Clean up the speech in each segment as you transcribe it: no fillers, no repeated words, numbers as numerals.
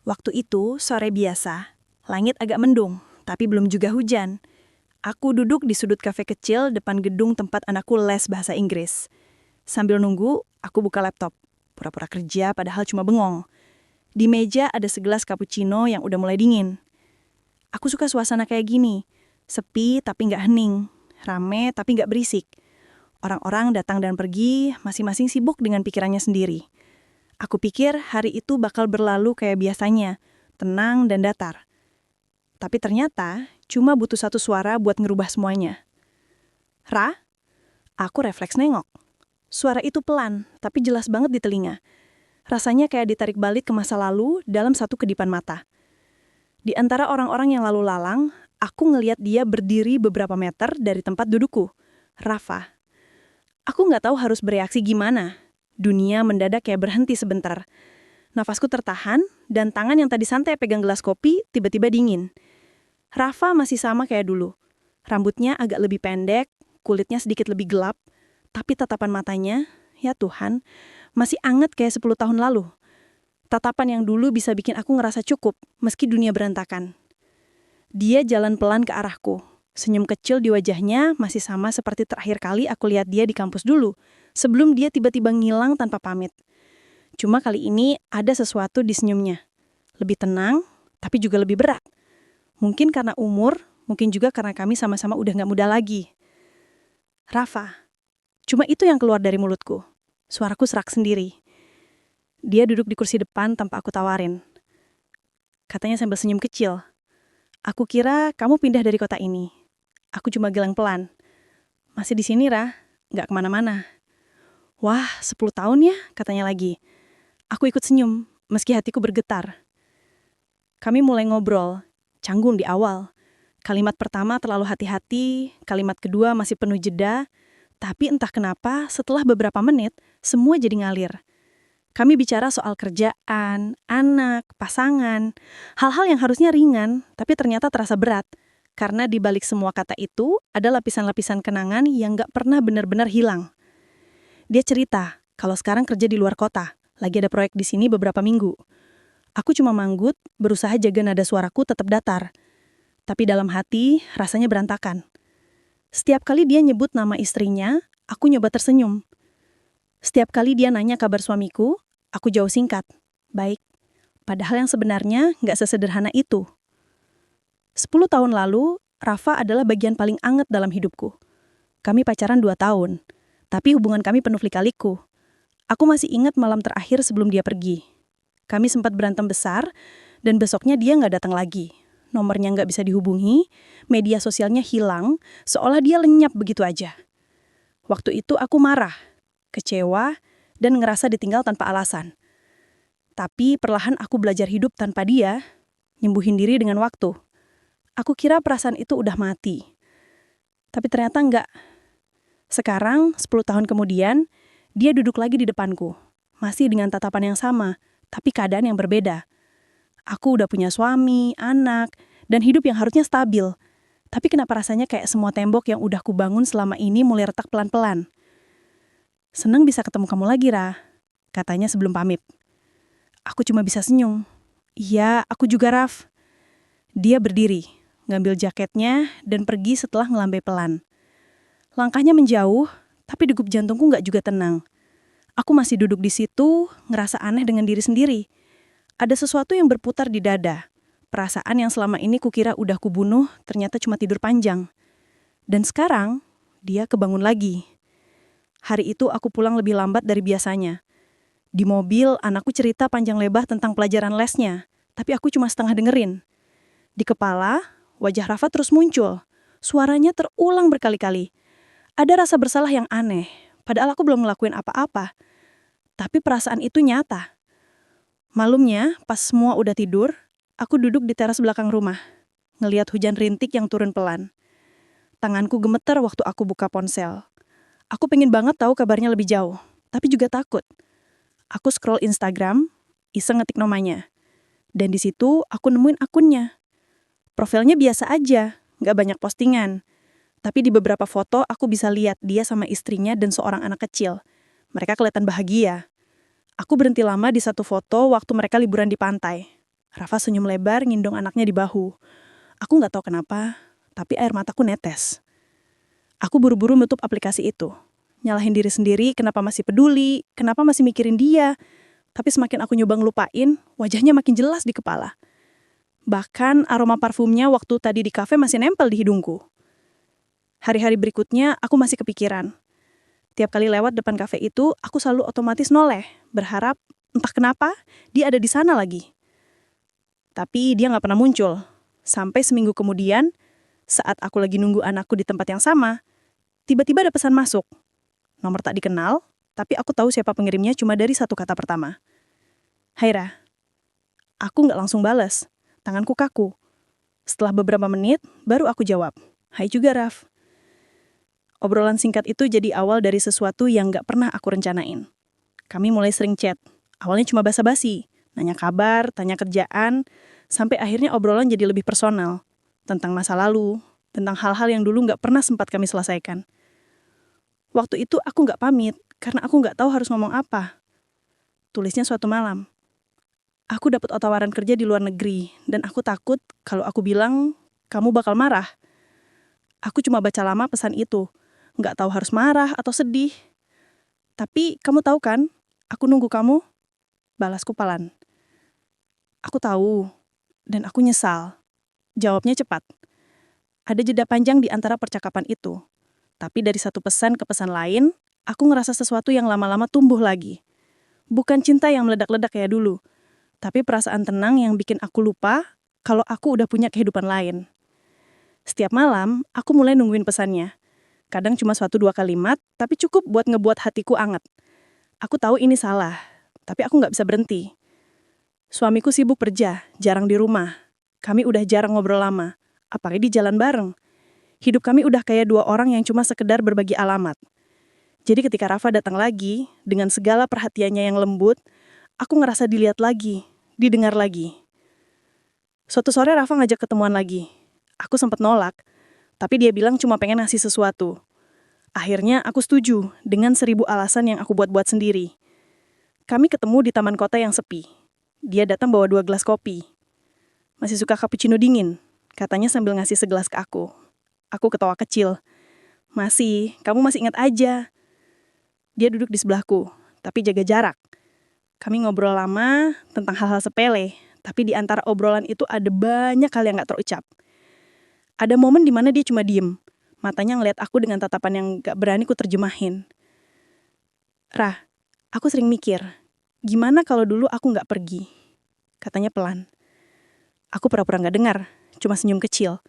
Waktu itu sore biasa, langit agak mendung, tapi belum juga hujan. Aku duduk di sudut kafe kecil depan gedung tempat anakku les bahasa Inggris. Sambil nunggu, aku buka laptop. Pura-pura kerja padahal cuma bengong. Di meja ada segelas cappuccino yang udah mulai dingin. Aku suka suasana kayak gini. Sepi tapi nggak hening. Rame tapi nggak berisik. Orang-orang datang dan pergi, masing-masing sibuk dengan pikirannya sendiri. Aku pikir hari itu bakal berlalu kayak biasanya, tenang dan datar. Tapi ternyata cuma butuh satu suara buat ngerubah semuanya. Ra? Aku refleks nengok. Suara itu pelan, tapi jelas banget di telinga. Rasanya kayak ditarik balik ke masa lalu dalam satu kedipan mata. Di antara orang-orang yang lalu lalang, aku ngeliat dia berdiri beberapa meter dari tempat dudukku. Rafa. Aku nggak tahu harus bereaksi gimana. Dunia mendadak kayak berhenti sebentar. Nafasku tertahan, dan tangan yang tadi santai pegang gelas kopi tiba-tiba dingin. Rafa masih sama kayak dulu. Rambutnya agak lebih pendek, kulitnya sedikit lebih gelap, tapi tatapan matanya, ya Tuhan, masih anget kayak 10 tahun lalu. Tatapan yang dulu bisa bikin aku ngerasa cukup, meski dunia berantakan. Dia jalan pelan ke arahku. Senyum kecil di wajahnya masih sama seperti terakhir kali aku lihat dia di kampus dulu, sebelum dia tiba-tiba ngilang tanpa pamit. Cuma kali ini ada sesuatu di senyumnya. Lebih tenang, tapi juga lebih berat. Mungkin karena umur, mungkin juga karena kami sama-sama udah gak muda lagi. Rafa. Cuma itu yang keluar dari mulutku. Suaraku serak sendiri. Dia duduk di kursi depan tanpa aku tawarin. Katanya sambil senyum kecil. Aku kira kamu pindah dari kota ini. Aku cuma gelang pelan. Masih di sini, Ra. Gak kemana-mana. Wah, 10 tahun ya, katanya lagi. Aku ikut senyum, meski hatiku bergetar. Kami mulai ngobrol, canggung di awal. Kalimat pertama terlalu hati-hati, kalimat kedua masih penuh jeda, tapi entah kenapa setelah beberapa menit, semua jadi ngalir. Kami bicara soal kerjaan, anak, pasangan, hal-hal yang harusnya ringan, tapi ternyata terasa berat. Karena di balik semua kata itu, ada lapisan-lapisan kenangan yang gak pernah benar-benar hilang. Dia cerita, kalau sekarang kerja di luar kota, lagi ada proyek di sini beberapa minggu. Aku cuma manggut, berusaha jaga nada suaraku tetap datar. Tapi dalam hati, rasanya berantakan. Setiap kali dia nyebut nama istrinya, aku nyoba tersenyum. Setiap kali dia nanya kabar suamiku, aku jawab singkat, baik. Padahal yang sebenarnya nggak sesederhana itu. 10 tahun lalu, Rafa adalah bagian paling anget dalam hidupku. Kami pacaran 2 tahun, tapi hubungan kami penuh lika-liku. Aku masih ingat malam terakhir sebelum dia pergi. Kami sempat berantem besar, dan besoknya dia nggak datang lagi. Nomornya nggak bisa dihubungi, media sosialnya hilang, seolah dia lenyap begitu aja. Waktu itu aku marah, kecewa, dan ngerasa ditinggal tanpa alasan. Tapi perlahan aku belajar hidup tanpa dia, nyembuhin diri dengan waktu. Aku kira perasaan itu udah mati. Tapi ternyata enggak. Sekarang, 10 tahun kemudian, dia duduk lagi di depanku. Masih dengan tatapan yang sama, tapi keadaan yang berbeda. Aku udah punya suami, anak, dan hidup yang harusnya stabil. Tapi kenapa rasanya kayak semua tembok yang udah kubangun selama ini mulai retak pelan-pelan? Seneng bisa ketemu kamu lagi, Ra, katanya sebelum pamit. Aku cuma bisa senyum. Iya, aku juga, Raf. Dia berdiri, ngambil jaketnya, dan pergi setelah ngelambai pelan. Langkahnya menjauh, tapi degup jantungku nggak juga tenang. Aku masih duduk di situ, ngerasa aneh dengan diri sendiri. Ada sesuatu yang berputar di dada. Perasaan yang selama ini kukira udah kubunuh, ternyata cuma tidur panjang. Dan sekarang, dia kebangun lagi. Hari itu aku pulang lebih lambat dari biasanya. Di mobil, anakku cerita panjang lebar tentang pelajaran lesnya, tapi aku cuma setengah dengerin. Di kepala, wajah Rafa terus muncul. Suaranya terulang berkali-kali. Ada rasa bersalah yang aneh, padahal aku belum ngelakuin apa-apa. Tapi perasaan itu nyata. Malamnya, pas semua udah tidur, aku duduk di teras belakang rumah, ngeliat hujan rintik yang turun pelan. Tanganku gemeter waktu aku buka ponsel. Aku pengen banget tahu kabarnya lebih jauh, tapi juga takut. Aku scroll Instagram, iseng ngetik namanya. Dan di situ aku nemuin akunnya. Profilnya biasa aja, nggak banyak postingan. Tapi di beberapa foto aku bisa lihat dia sama istrinya dan seorang anak kecil. Mereka kelihatan bahagia. Aku berhenti lama di satu foto waktu mereka liburan di pantai. Rafa senyum lebar ngindong anaknya di bahu. Aku nggak tahu kenapa, tapi air mataku netes. Aku buru-buru menutup aplikasi itu. Nyalahin diri sendiri kenapa masih peduli, kenapa masih mikirin dia. Tapi semakin aku nyoba ngelupain, wajahnya makin jelas di kepala. Bahkan aroma parfumnya waktu tadi di kafe masih nempel di hidungku. Hari-hari berikutnya aku masih kepikiran. Tiap kali lewat depan kafe itu, aku selalu otomatis noleh, berharap entah kenapa dia ada di sana lagi. Tapi dia nggak pernah muncul. Sampai seminggu kemudian, saat aku lagi nunggu anakku di tempat yang sama, tiba-tiba ada pesan masuk. Nomor tak dikenal, tapi aku tahu siapa pengirimnya cuma dari satu kata pertama. Hai Ra. Aku nggak langsung bales. Tanganku kaku. Setelah beberapa menit, baru aku jawab. Hai juga Raf. Obrolan singkat itu jadi awal dari sesuatu yang nggak pernah aku rencanain. Kami mulai sering chat. Awalnya cuma basa-basi, nanya kabar, tanya kerjaan, sampai akhirnya obrolan jadi lebih personal. Tentang masa lalu, tentang hal-hal yang dulu nggak pernah sempat kami selesaikan. Waktu itu aku nggak pamit, karena aku nggak tahu harus ngomong apa. Tulisnya suatu malam. Aku dapat tawaran kerja di luar negeri, dan aku takut kalau aku bilang, kamu bakal marah. Aku cuma baca lama pesan itu. Nggak tahu harus marah atau sedih. Tapi kamu tahu kan, aku nunggu kamu. Balasku pelan. Aku tahu, dan aku nyesal. Jawabnya cepat. Ada jeda panjang di antara percakapan itu. Tapi dari satu pesan ke pesan lain, aku ngerasa sesuatu yang lama-lama tumbuh lagi. Bukan cinta yang meledak-ledak kayak dulu, tapi perasaan tenang yang bikin aku lupa kalau aku udah punya kehidupan lain. Setiap malam, aku mulai nungguin pesannya. Kadang cuma 1-2 kalimat, tapi cukup buat ngebuat hatiku anget. Aku tahu ini salah, tapi aku nggak bisa berhenti. Suamiku sibuk kerja, jarang di rumah. Kami udah jarang ngobrol lama, apalagi di jalan bareng. Hidup kami udah kayak dua orang yang cuma sekedar berbagi alamat. Jadi ketika Rafa datang lagi, dengan segala perhatiannya yang lembut, aku ngerasa dilihat lagi, didengar lagi. Suatu sore Rafa ngajak ketemuan lagi. Aku sempat nolak, tapi dia bilang cuma pengen ngasih sesuatu. Akhirnya aku setuju dengan 1000 alasan yang aku buat-buat sendiri. Kami ketemu di taman kota yang sepi. Dia datang bawa 2 gelas kopi. Masih suka cappuccino dingin, katanya sambil ngasih segelas ke aku. Aku ketawa kecil. Kamu masih ingat aja. Dia duduk di sebelahku, tapi jaga jarak. Kami ngobrol lama tentang hal-hal sepele, tapi di antara obrolan itu ada banyak hal yang gak terucap. Ada momen di mana dia cuma diem, matanya ngeliat aku dengan tatapan yang gak berani ku terjemahin. Rah, aku sering mikir, gimana kalau dulu aku gak pergi? Katanya pelan. Aku pura-pura gak dengar, cuma senyum kecil.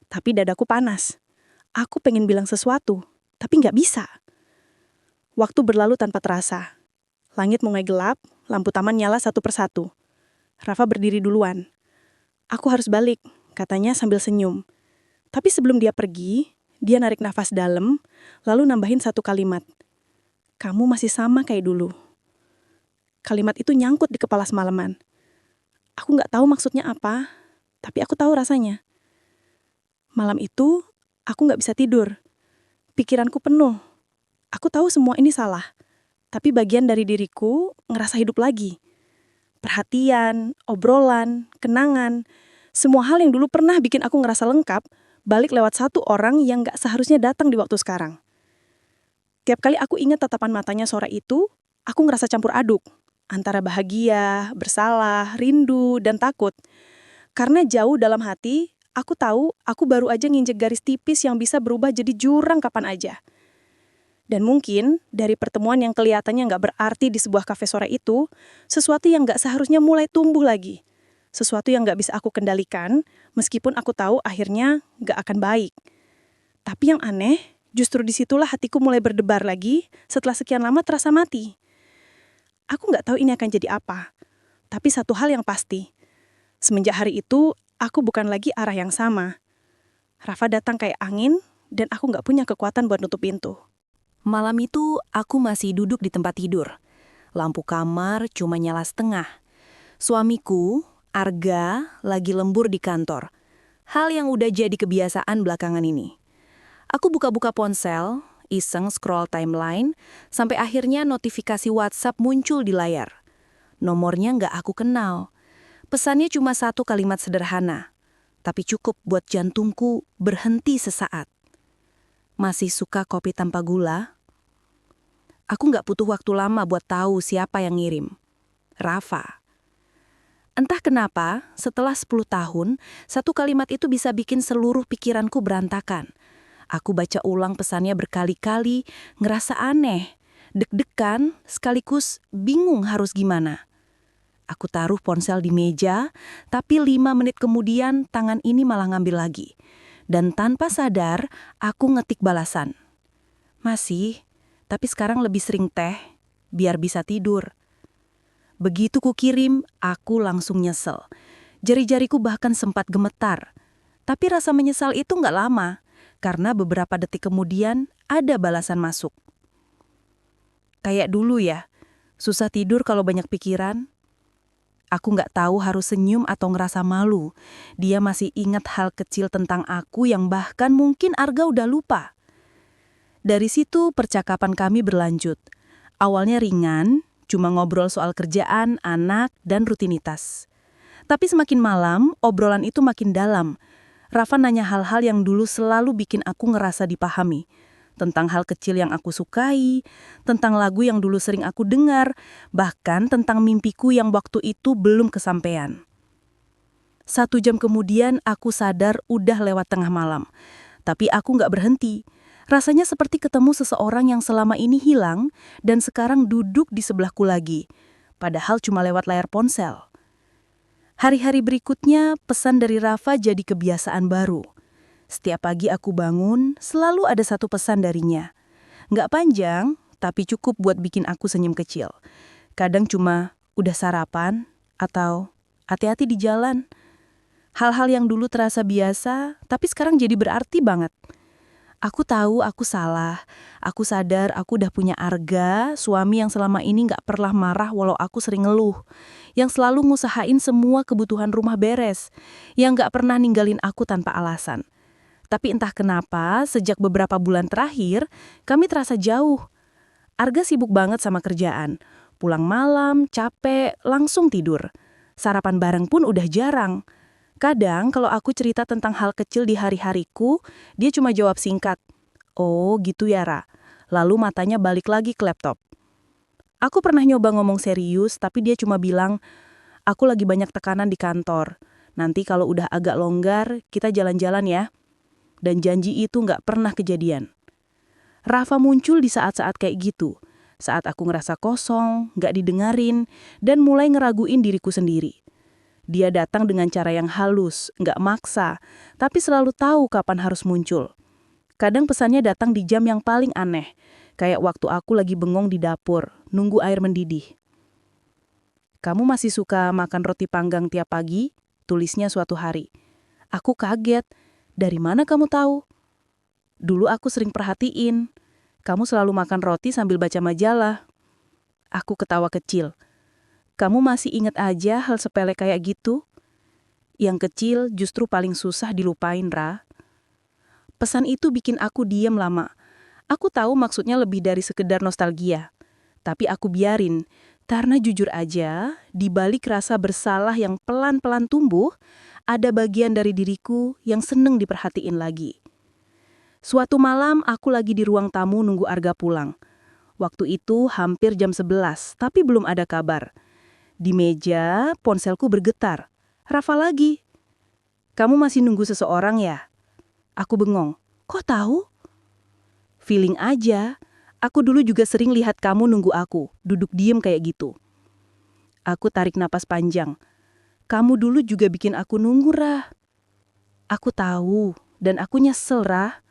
Tapi dadaku panas. Aku pengen bilang sesuatu, tapi gak bisa. Waktu berlalu tanpa terasa. Langit mulai gelap, lampu taman nyala satu persatu. Rafa berdiri duluan. Aku harus balik, katanya sambil senyum. Tapi sebelum dia pergi, dia narik nafas dalam, lalu nambahin satu kalimat. Kamu masih sama kayak dulu. Kalimat itu nyangkut di kepala semalaman. Aku nggak tahu maksudnya apa, tapi aku tahu rasanya. Malam itu, aku nggak bisa tidur. Pikiranku penuh. Aku tahu semua ini salah, tapi bagian dari diriku ngerasa hidup lagi. Perhatian, obrolan, kenangan, semua hal yang dulu pernah bikin aku ngerasa lengkap, balik lewat satu orang yang gak seharusnya datang di waktu sekarang. Tiap kali aku ingat tatapan matanya sore itu, aku ngerasa campur aduk. Antara bahagia, bersalah, rindu, dan takut. Karena jauh dalam hati, aku tahu aku baru aja nginjek garis tipis yang bisa berubah jadi jurang kapan aja. Dan mungkin dari pertemuan yang kelihatannya gak berarti di sebuah kafe sore itu, sesuatu yang gak seharusnya mulai tumbuh lagi. Sesuatu yang gak bisa aku kendalikan, meskipun aku tahu akhirnya gak akan baik. Tapi yang aneh, justru disitulah hatiku mulai berdebar lagi setelah sekian lama terasa mati. Aku gak tahu ini akan jadi apa. Tapi satu hal yang pasti, semenjak hari itu, aku bukan lagi arah yang sama. Rafa datang kayak angin, dan aku gak punya kekuatan buat nutup pintu. Malam itu, aku masih duduk di tempat tidur. Lampu kamar cuma nyala setengah. Suamiku, Arga, lagi lembur di kantor. Hal yang udah jadi kebiasaan belakangan ini. Aku buka-buka ponsel, iseng scroll timeline, sampai akhirnya notifikasi WhatsApp muncul di layar. Nomornya nggak aku kenal. Pesannya cuma satu kalimat sederhana, tapi cukup buat jantungku berhenti sesaat. Masih suka kopi tanpa gula? Aku nggak butuh waktu lama buat tahu siapa yang ngirim. Rafa. Entah kenapa, setelah 10 tahun, satu kalimat itu bisa bikin seluruh pikiranku berantakan. Aku baca ulang pesannya berkali-kali, ngerasa aneh, deg-degan, sekaligus bingung harus gimana. Aku taruh ponsel di meja, tapi 5 menit kemudian tangan ini malah ngambil lagi. Dan tanpa sadar, aku ngetik balasan. Masih, tapi sekarang lebih sering teh, biar bisa tidur. Begitu ku kirim, aku langsung nyesel. Jari-jariku bahkan sempat gemetar. Tapi rasa menyesal itu nggak lama, karena beberapa detik kemudian ada balasan masuk. Kayak dulu ya, susah tidur kalau banyak pikiran. Aku nggak tahu harus senyum atau ngerasa malu. Dia masih ingat hal kecil tentang aku yang bahkan mungkin Arga udah lupa. Dari situ percakapan kami berlanjut. Awalnya ringan, cuma ngobrol soal kerjaan, anak, dan rutinitas. Tapi semakin malam, obrolan itu makin dalam. Rafa nanya hal-hal yang dulu selalu bikin aku ngerasa dipahami. Tentang hal kecil yang aku sukai, tentang lagu yang dulu sering aku dengar, bahkan tentang mimpiku yang waktu itu belum kesampaian. 1 jam kemudian aku sadar udah lewat tengah malam. Tapi aku nggak berhenti. Rasanya seperti ketemu seseorang yang selama ini hilang dan sekarang duduk di sebelahku lagi. Padahal cuma lewat layar ponsel. Hari-hari berikutnya, pesan dari Rafa jadi kebiasaan baru. Setiap pagi aku bangun, selalu ada satu pesan darinya. Nggak panjang, tapi cukup buat bikin aku senyum kecil. Kadang cuma, udah sarapan, atau hati-hati di jalan. Hal-hal yang dulu terasa biasa, tapi sekarang jadi berarti banget. Aku tahu aku salah. Aku sadar aku udah punya Arga, suami yang selama ini nggak pernah marah walau aku sering ngeluh. Yang selalu ngusahain semua kebutuhan rumah beres. Yang nggak pernah ninggalin aku tanpa alasan. Tapi entah kenapa, sejak beberapa bulan terakhir, kami terasa jauh. Arga sibuk banget sama kerjaan. Pulang malam, capek, langsung tidur. Sarapan bareng pun udah jarang. Kadang kalau aku cerita tentang hal kecil di hari-hariku, dia cuma jawab singkat, "Oh gitu ya, Ra." Lalu matanya balik lagi ke laptop. Aku pernah nyoba ngomong serius, tapi dia cuma bilang, "Aku lagi banyak tekanan di kantor. Nanti kalau udah agak longgar, kita jalan-jalan ya." Dan janji itu nggak pernah kejadian. Rafa muncul di saat-saat kayak gitu. Saat aku ngerasa kosong, nggak didengarin, dan mulai ngeraguin diriku sendiri. Dia datang dengan cara yang halus, nggak maksa, tapi selalu tahu kapan harus muncul. Kadang pesannya datang di jam yang paling aneh, kayak waktu aku lagi bengong di dapur, nunggu air mendidih. "Kamu masih suka makan roti panggang tiap pagi?" Tulisnya suatu hari. Aku kaget. "Dari mana kamu tahu?" "Dulu aku sering perhatiin. Kamu selalu makan roti sambil baca majalah." Aku ketawa kecil. "Kamu masih ingat aja hal sepele kayak gitu? Yang kecil justru paling susah dilupain, Ra." Pesan itu bikin aku diam lama. Aku tahu maksudnya lebih dari sekedar nostalgia. Tapi aku biarin, karena jujur aja, di balik rasa bersalah yang pelan-pelan tumbuh, ada bagian dari diriku yang seneng diperhatiin lagi. Suatu malam aku lagi di ruang tamu nunggu Arga pulang. Waktu itu hampir jam 11, tapi belum ada kabar. Di meja, ponselku bergetar. "Rafa lagi." "Kamu masih nunggu seseorang ya?" Aku bengong. "Kok tahu?" "Feeling aja. Aku dulu juga sering lihat kamu nunggu aku, duduk diem kayak gitu." Aku tarik napas panjang. "Kamu dulu juga bikin aku nunggu, Rah." "Aku tahu, dan aku nyesel, Rah."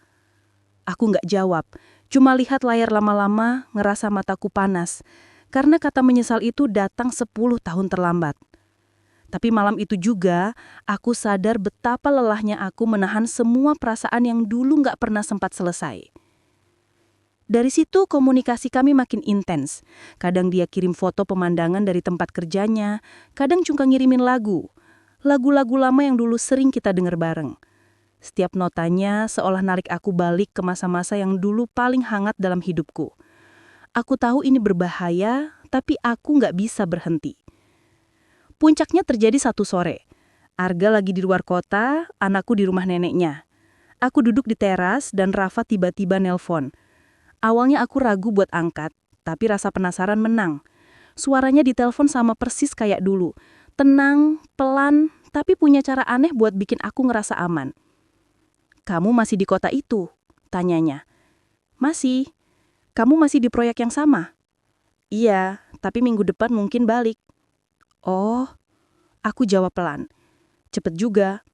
Aku nggak jawab, cuma lihat layar lama-lama, ngerasa mataku panas. Karena kata menyesal itu datang 10 tahun terlambat. Tapi malam itu juga, aku sadar betapa lelahnya aku menahan semua perasaan yang dulu nggak pernah sempat selesai. Dari situ komunikasi kami makin intens. Kadang dia kirim foto pemandangan dari tempat kerjanya, kadang cuma ngirimin lagu. Lagu-lagu lama yang dulu sering kita dengar bareng. Setiap notanya seolah narik aku balik ke masa-masa yang dulu paling hangat dalam hidupku. Aku tahu ini berbahaya, tapi aku nggak bisa berhenti. Puncaknya terjadi satu sore. Arga lagi di luar kota, anakku di rumah neneknya. Aku duduk di teras dan Rafa tiba-tiba nelpon. Awalnya aku ragu buat angkat, tapi rasa penasaran menang. Suaranya di telepon sama persis kayak dulu. Tenang, pelan, tapi punya cara aneh buat bikin aku ngerasa aman. "Kamu masih di kota itu?" tanyanya. "Masih. Kamu masih di proyek yang sama?" "Iya, tapi minggu depan mungkin balik." "Oh," aku jawab pelan. "Cepet juga."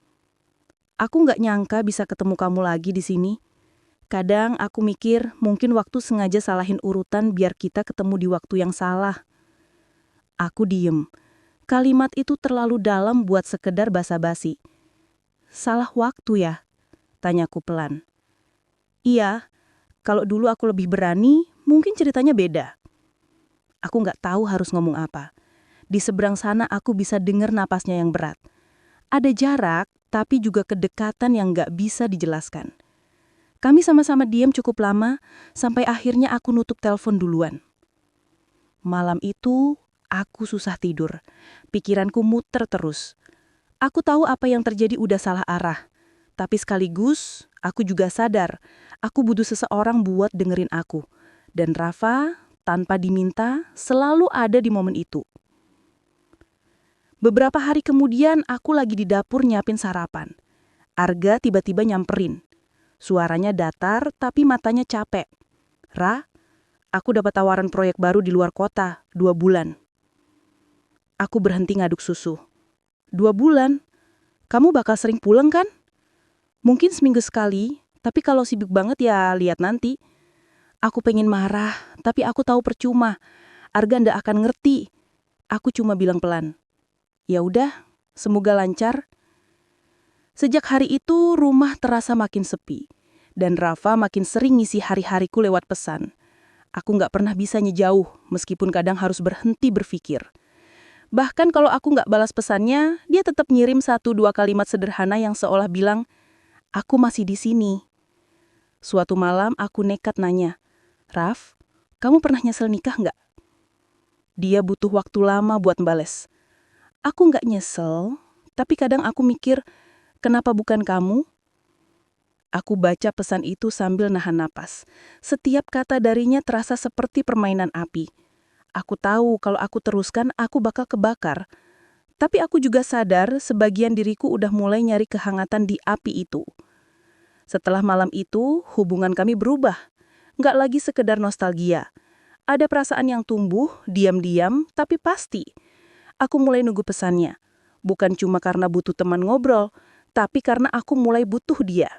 "Aku nggak nyangka bisa ketemu kamu lagi di sini. Kadang aku mikir mungkin waktu sengaja salahin urutan biar kita ketemu di waktu yang salah." Aku diem. Kalimat itu terlalu dalam buat sekedar basa-basi. "Salah waktu ya?" tanyaku pelan. "Iya, kalau dulu aku lebih berani, mungkin ceritanya beda." Aku nggak tahu harus ngomong apa. Di seberang sana aku bisa dengar napasnya yang berat. Ada jarak, tapi juga kedekatan yang nggak bisa dijelaskan. Kami sama-sama diam cukup lama, sampai akhirnya aku nutup telepon duluan. Malam itu, aku susah tidur. Pikiranku muter terus. Aku tahu apa yang terjadi udah salah arah. Tapi sekaligus, aku juga sadar, aku butuh seseorang buat dengerin aku. Dan Rafa, tanpa diminta, selalu ada di momen itu. Beberapa hari kemudian, aku lagi di dapur nyiapin sarapan. Arga tiba-tiba nyamperin. Suaranya datar, tapi matanya capek. "Ra, aku dapat tawaran proyek baru di luar kota, 2 bulan." Aku berhenti ngaduk susu. 2 bulan? Kamu bakal sering pulang kan? Mungkin seminggu sekali, tapi kalau sibuk banget ya lihat nanti. Aku pengen marah, tapi aku tahu percuma. Arga ndak akan ngerti. Aku cuma bilang pelan, "Ya udah, semoga lancar." Sejak hari itu, rumah terasa makin sepi. Dan Rafa makin sering ngisi hari-hariku lewat pesan. Aku nggak pernah bisa ngejauh, meskipun kadang harus berhenti berpikir. Bahkan kalau aku nggak balas pesannya, dia tetap ngirim 1-2 kalimat sederhana yang seolah bilang, "Aku masih di sini." Suatu malam aku nekat nanya, "Raf, kamu pernah nyesel nikah nggak?" Dia butuh waktu lama buat bales. "Aku nggak nyesel, tapi kadang aku mikir, kenapa bukan kamu?" Aku baca pesan itu sambil nahan napas. Setiap kata darinya terasa seperti permainan api. Aku tahu kalau aku teruskan, aku bakal kebakar. Tapi aku juga sadar sebagian diriku udah mulai nyari kehangatan di api itu. Setelah malam itu, hubungan kami berubah. Nggak lagi sekedar nostalgia. Ada perasaan yang tumbuh, diam-diam, tapi pasti. Aku mulai nunggu pesannya. Bukan cuma karena butuh teman ngobrol, tapi karena aku mulai butuh dia.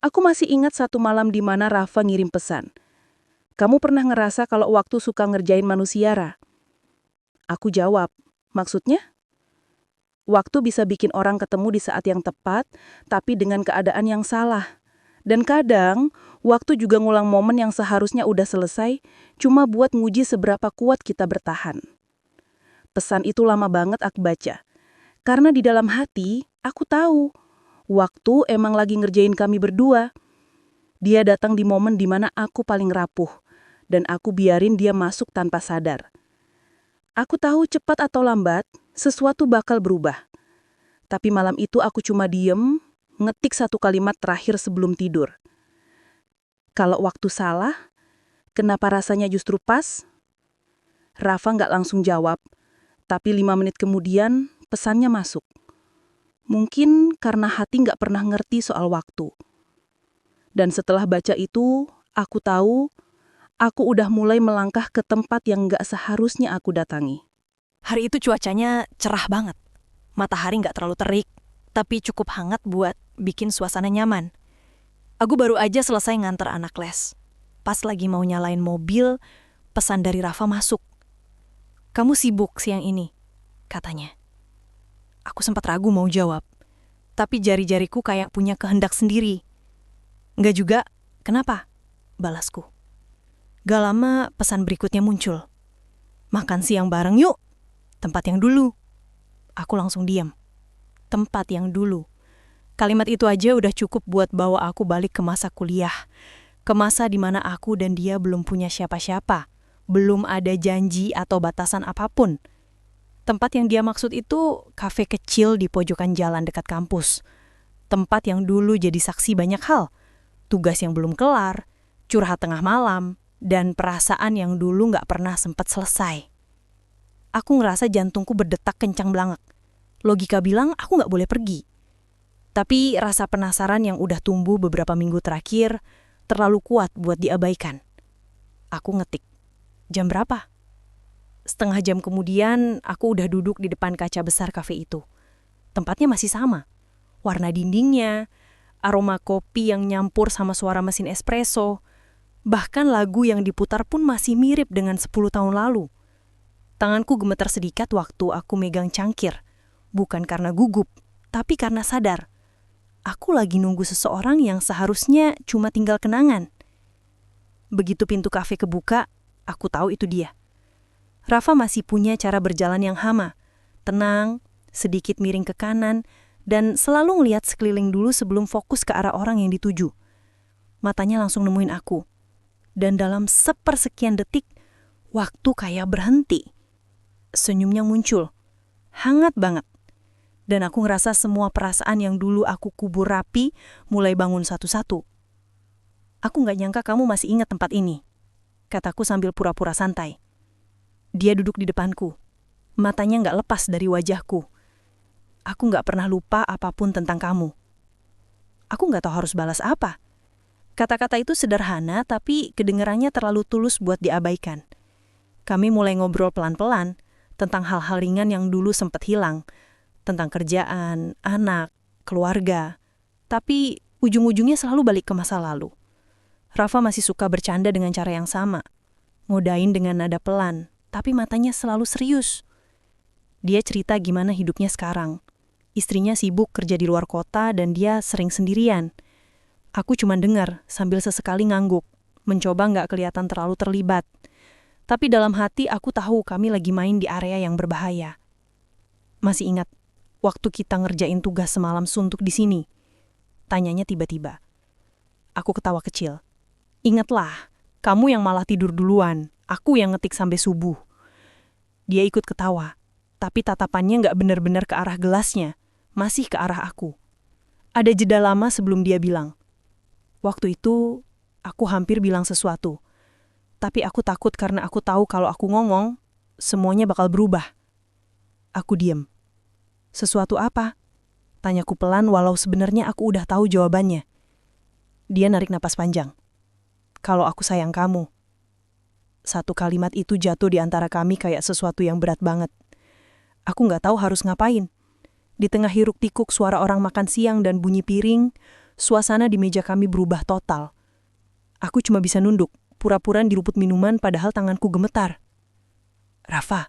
Aku masih ingat satu malam di mana Rafa ngirim pesan. "Kamu pernah ngerasa kalau waktu suka ngerjain manusia, Ra?" Aku jawab, "Maksudnya?" "Waktu bisa bikin orang ketemu di saat yang tepat, tapi dengan keadaan yang salah. Dan kadang, waktu juga ngulang momen yang seharusnya udah selesai, cuma buat nguji seberapa kuat kita bertahan." Pesan itu lama banget aku baca. Karena di dalam hati, aku tahu, waktu emang lagi ngerjain kami berdua. Dia datang di momen di mana aku paling rapuh, dan aku biarin dia masuk tanpa sadar. Aku tahu cepat atau lambat, sesuatu bakal berubah. Tapi malam itu aku cuma diem, ngetik 1 kalimat terakhir sebelum tidur. "Kalau waktu salah, kenapa rasanya justru pas?" Rafa nggak langsung jawab, tapi 5 menit kemudian pesannya masuk. Mungkin karena hati nggak pernah ngerti soal waktu. Dan setelah baca itu, aku tahu aku udah mulai melangkah ke tempat yang nggak seharusnya aku datangi. Hari itu cuacanya cerah banget. Matahari nggak terlalu terik, tapi cukup hangat buat bikin suasana nyaman. Aku baru aja selesai nganter anak les. Pas lagi mau nyalain mobil, pesan dari Rafa masuk. "Kamu sibuk siang ini?" katanya. Aku sempat ragu mau jawab, tapi jari-jariku kayak punya kehendak sendiri. "Nggak juga, kenapa?" balasku. Gak lama pesan berikutnya muncul. "Makan siang bareng yuk, tempat yang dulu." Aku langsung diam. Tempat yang dulu. Kalimat itu aja udah cukup buat bawa aku balik ke masa kuliah. Ke masa di mana aku dan dia belum punya siapa-siapa. Belum ada janji atau batasan apapun. Tempat yang dia maksud itu kafe kecil di pojokan jalan dekat kampus. Tempat yang dulu jadi saksi banyak hal. Tugas yang belum kelar, curhat tengah malam, dan perasaan yang dulu nggak pernah sempat selesai. Aku ngerasa jantungku berdetak kencang banget. Logika bilang aku nggak boleh pergi. Tapi rasa penasaran yang udah tumbuh beberapa minggu terakhir terlalu kuat buat diabaikan. Aku ngetik, jam berapa? Setengah jam kemudian, aku udah duduk di depan kaca besar kafe itu. Tempatnya masih sama. Warna dindingnya, aroma kopi yang nyampur sama suara mesin espresso, bahkan lagu yang diputar pun masih mirip dengan 10 tahun lalu. Tanganku gemetar sedikit waktu aku megang cangkir. Bukan karena gugup, tapi karena sadar. Aku lagi nunggu seseorang yang seharusnya cuma tinggal kenangan. Begitu pintu kafe kebuka, aku tahu itu dia. Rafa masih punya cara berjalan yang hama. Tenang, sedikit miring ke kanan, dan selalu ngelihat sekeliling dulu sebelum fokus ke arah orang yang dituju. Matanya langsung nemuin aku. Dan dalam sepersekian detik, waktu kayak berhenti. Senyumnya muncul. Hangat banget. Dan aku ngerasa semua perasaan yang dulu aku kubur rapi mulai bangun satu-satu. Aku gak nyangka kamu masih ingat tempat ini, kataku sambil pura-pura santai. Dia duduk di depanku. Matanya gak lepas dari wajahku. Aku gak pernah lupa apapun tentang kamu. Aku gak tahu harus balas apa. Kata-kata itu sederhana, tapi kedengarannya terlalu tulus buat diabaikan. Kami mulai ngobrol pelan-pelan tentang hal-hal ringan yang dulu sempat hilang. Tentang kerjaan, anak, keluarga. Tapi ujung-ujungnya selalu balik ke masa lalu. Rafa masih suka bercanda dengan cara yang sama. Ngodain dengan nada pelan, tapi matanya selalu serius. Dia cerita gimana hidupnya sekarang. Istrinya sibuk kerja di luar kota dan dia sering sendirian. Aku cuma dengar sambil sesekali ngangguk, mencoba nggak kelihatan terlalu terlibat. Tapi dalam hati aku tahu kami lagi main di area yang berbahaya. Masih ingat waktu kita ngerjain tugas semalam suntuk di sini? Tanyanya tiba-tiba. Aku ketawa kecil. Ingatlah, kamu yang malah tidur duluan, aku yang ngetik sampai subuh. Dia ikut ketawa, tapi tatapannya nggak benar-benar ke arah gelasnya, masih ke arah aku. Ada jeda lama sebelum dia bilang. Waktu itu, aku hampir bilang sesuatu. Tapi aku takut karena aku tahu kalau aku ngomong, semuanya bakal berubah. Aku diam. Sesuatu apa? Tanyaku pelan walau sebenarnya aku udah tahu jawabannya. Dia narik napas panjang. Kalau aku sayang kamu. Satu kalimat itu jatuh di antara kami kayak sesuatu yang berat banget. Aku nggak tahu harus ngapain. Di tengah hiruk pikuk suara orang makan siang dan bunyi piring, suasana di meja kami berubah total. Aku cuma bisa nunduk, pura-pura diruput minuman padahal tanganku gemetar. Rafa,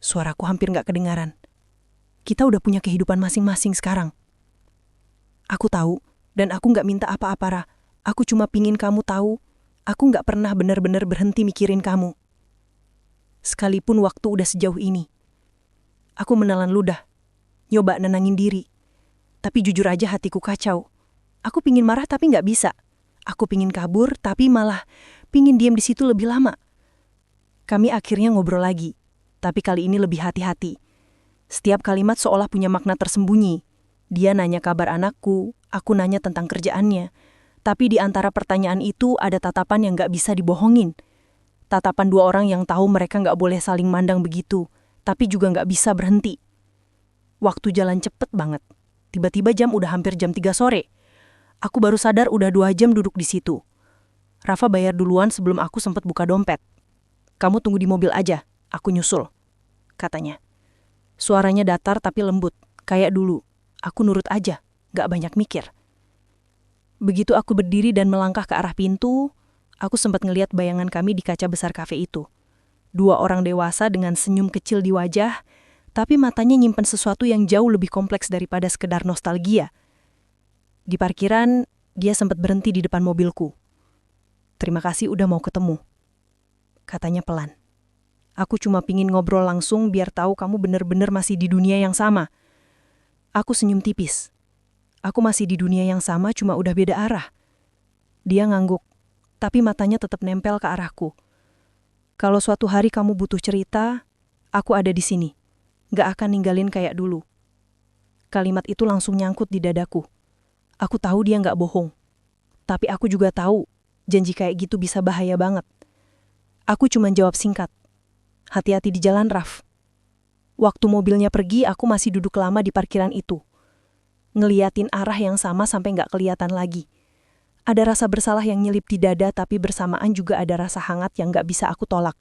suaraku hampir nggak kedengaran. Kita udah punya kehidupan masing-masing sekarang. Aku tahu, dan aku nggak minta apa-apa, Ra. Aku cuma pingin kamu tahu, aku nggak pernah benar-benar berhenti mikirin kamu. Sekalipun waktu udah sejauh ini. Aku menelan ludah, nyoba nenangin diri. Tapi jujur aja hatiku kacau. Aku pingin marah tapi nggak bisa. Aku pingin kabur tapi malah pingin diam di situ lebih lama. Kami akhirnya ngobrol lagi, tapi kali ini lebih hati-hati. Setiap kalimat seolah punya makna tersembunyi. Dia nanya kabar anakku, aku nanya tentang kerjaannya. Tapi di antara pertanyaan itu ada tatapan yang gak bisa dibohongin. Tatapan dua orang yang tahu mereka gak boleh saling mandang begitu, tapi juga gak bisa berhenti. Waktu jalan cepet banget. Tiba-tiba jam udah hampir jam 3 sore. Aku baru sadar udah 2 jam duduk di situ. Rafa bayar duluan sebelum aku sempat buka dompet. Kamu tunggu di mobil aja, aku nyusul, katanya. Suaranya datar tapi lembut, kayak dulu. Aku nurut aja, gak banyak mikir. Begitu aku berdiri dan melangkah ke arah pintu, aku sempat ngeliat bayangan kami di kaca besar kafe itu. 2 orang dewasa dengan senyum kecil di wajah, tapi matanya nyimpen sesuatu yang jauh lebih kompleks daripada sekedar nostalgia. Di parkiran, dia sempat berhenti di depan mobilku. Terima kasih udah mau ketemu, katanya pelan. Aku cuma pingin ngobrol langsung biar tahu kamu bener-bener masih di dunia yang sama. Aku senyum tipis. Aku masih di dunia yang sama, cuma udah beda arah. Dia ngangguk, tapi matanya tetap nempel ke arahku. Kalau suatu hari kamu butuh cerita, aku ada di sini. Gak akan ninggalin kayak dulu. Kalimat itu langsung nyangkut di dadaku. Aku tahu dia gak bohong. Tapi aku juga tahu janji kayak gitu bisa bahaya banget. Aku cuma jawab singkat. Hati-hati di jalan, Raf. Waktu mobilnya pergi, aku masih duduk lama di parkiran itu. Ngeliatin arah yang sama sampai gak kelihatan lagi. Ada rasa bersalah yang nyelip di dada, tapi bersamaan juga ada rasa hangat yang gak bisa aku tolak.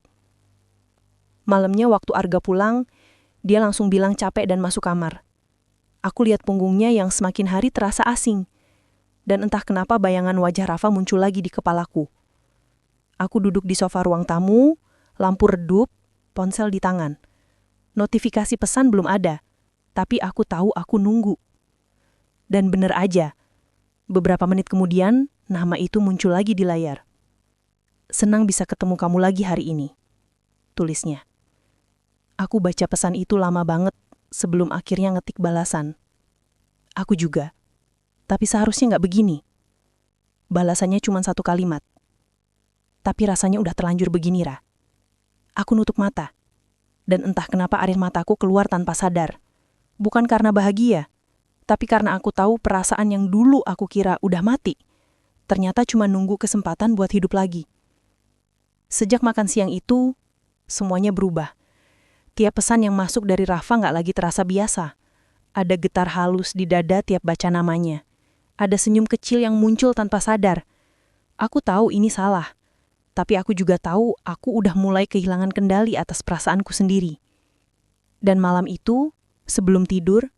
Malamnya waktu Arga pulang, dia langsung bilang capek dan masuk kamar. Aku lihat punggungnya yang semakin hari terasa asing. Dan entah kenapa bayangan wajah Rafa muncul lagi di kepalaku. Aku duduk di sofa ruang tamu, lampu redup, ponsel di tangan. Notifikasi pesan belum ada, tapi aku tahu aku nunggu. Dan bener aja, beberapa menit kemudian, nama itu muncul lagi di layar. Senang bisa ketemu kamu lagi hari ini, tulisnya. Aku baca pesan itu lama banget sebelum akhirnya ngetik balasan. Aku juga, tapi seharusnya nggak begini. Balasannya cuma satu kalimat. Tapi rasanya udah terlanjur begini, Ra. Aku nutup mata, dan entah kenapa air mataku keluar tanpa sadar. Bukan karena bahagia, tapi karena aku tahu perasaan yang dulu aku kira udah mati, ternyata cuma nunggu kesempatan buat hidup lagi. Sejak makan siang itu, semuanya berubah. Tiap pesan yang masuk dari Rafa nggak lagi terasa biasa. Ada getar halus di dada tiap baca namanya. Ada senyum kecil yang muncul tanpa sadar. Aku tahu ini salah, tapi aku juga tahu aku udah mulai kehilangan kendali atas perasaanku sendiri. Dan malam itu, sebelum tidur,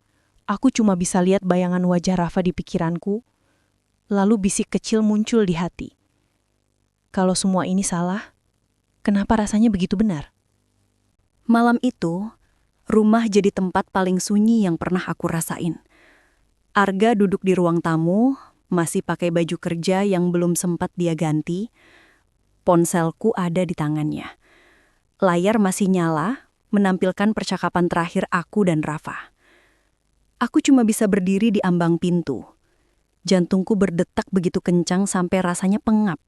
aku cuma bisa lihat bayangan wajah Rafa di pikiranku, lalu bisik kecil muncul di hati. Kalau semua ini salah, kenapa rasanya begitu benar? Malam itu, rumah jadi tempat paling sunyi yang pernah aku rasain. Arga duduk di ruang tamu, masih pakai baju kerja yang belum sempat dia ganti. Ponselku ada di tangannya. Layar masih nyala, menampilkan percakapan terakhir aku dan Rafa. Aku cuma bisa berdiri di ambang pintu. Jantungku berdetak begitu kencang sampai rasanya pengap.